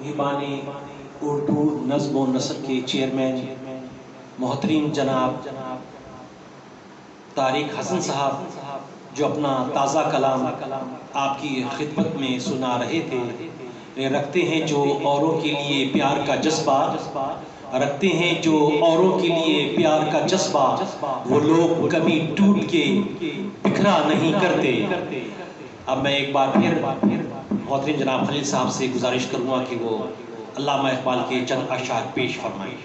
محبان اردو نظم و نثر کے چیئرمین محترم جناب طارق حسن صاحب جو اپنا تازہ کلام آپ کی خدمت میں سنا رہے تھے، رکھتے ہیں جو اوروں کے لیے پیار کا جذبہ، رکھتے ہیں جو اوروں کے لیے پیار کا جذبہ، وہ لوگ کبھی ٹوٹ کے بکھرا نہیں کرتے۔ اب میں ایک بار پھر محترم جناب خلیل صاحب سے گزارش کروں گا کہ وہ علامہ اقبال کے چند اشعار پیش فرمائیں۔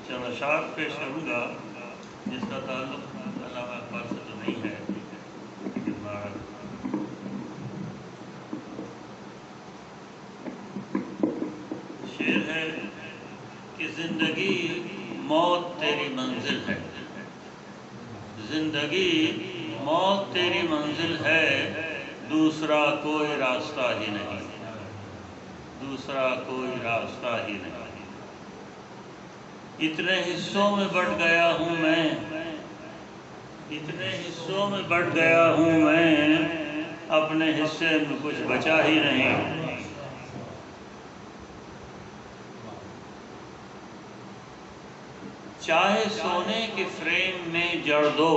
چند اشعار پیش کروں گا جس کا تعلق علامہ اقبال سے تو نہیں ہے، لیکن شعر ہے کہ زندگی موت تیری منزل ہے، زندگی موت تیری منزل ہے، دوسرا کوئی راستہ ہی نہیں، دوسرا کوئی راستہ ہی نہیں۔ اتنے حصوں میں بٹ گیا ہوں میں، اتنے حصوں میں بٹ گیا ہوں میں، اپنے حصے میں کچھ بچا ہی نہیں۔ چاہے سونے کے فریم میں جڑ دو،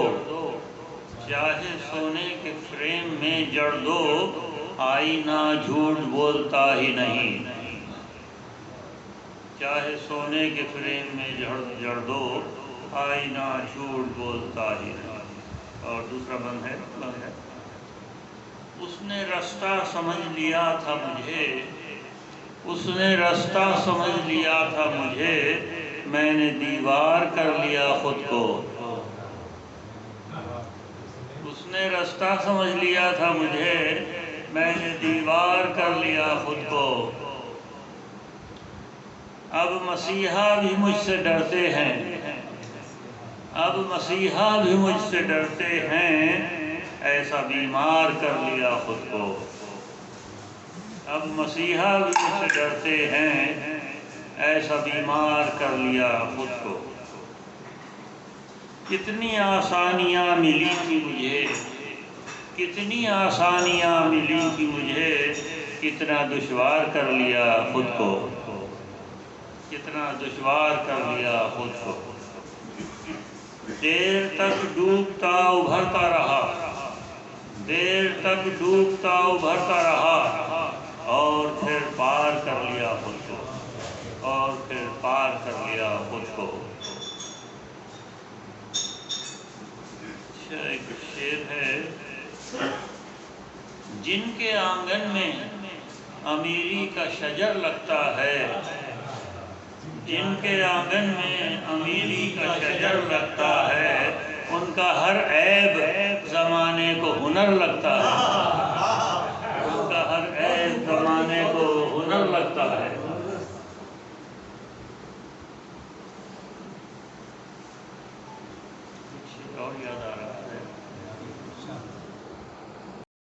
چاہے سونے کے فریم میں جڑ دو، آئینہ جھوٹ بولتا ہی نہیں۔ چاہے سونے کے فریم میں جڑ دو، آئینہ جھوٹ بولتا ہی نہیں۔ اور دوسرا بند ہے اس نے رستہ سمجھ لیا تھا مجھے، اس نے رستہ سمجھ لیا تھا مجھے، میں نے دیوار کر لیا خود کو۔ اس نے رستہ سمجھ لیا تھا مجھے، میں نے دیوار کر لیا خود کو۔ اب مسیحا بھی مجھ سے ڈرتے ہیں، اب مسیحا بھی مجھ سے ڈرتے ہیں، ایسا بیمار کر لیا خود کو۔ اب مسیحا بھی مجھ سے ڈرتے ہیں، ایسا بیمار کر لیا خود کو۔ کتنی آسانیاں ملی تھی مجھے، کتنی آسانیاں ملی تھی مجھے، کتنا دشوار کر لیا خود کو، کتنا دشوار کر لیا خود کو۔ دیر تک ڈوبتا ابھرتا رہا، دیر تک ڈوبتا ابھرتا رہا، اور پھر پار کر لیا خود کو، اور پھر پار کر لیا خود کو۔ ایک شعر ہے، جن کے آنگن میں امیری کا شجر لگتا ہے، جن کے آنگن میں امیری کا شجر لگتا ہے، ان کا ہر عیب زمانے کو ہنر لگتا ہے،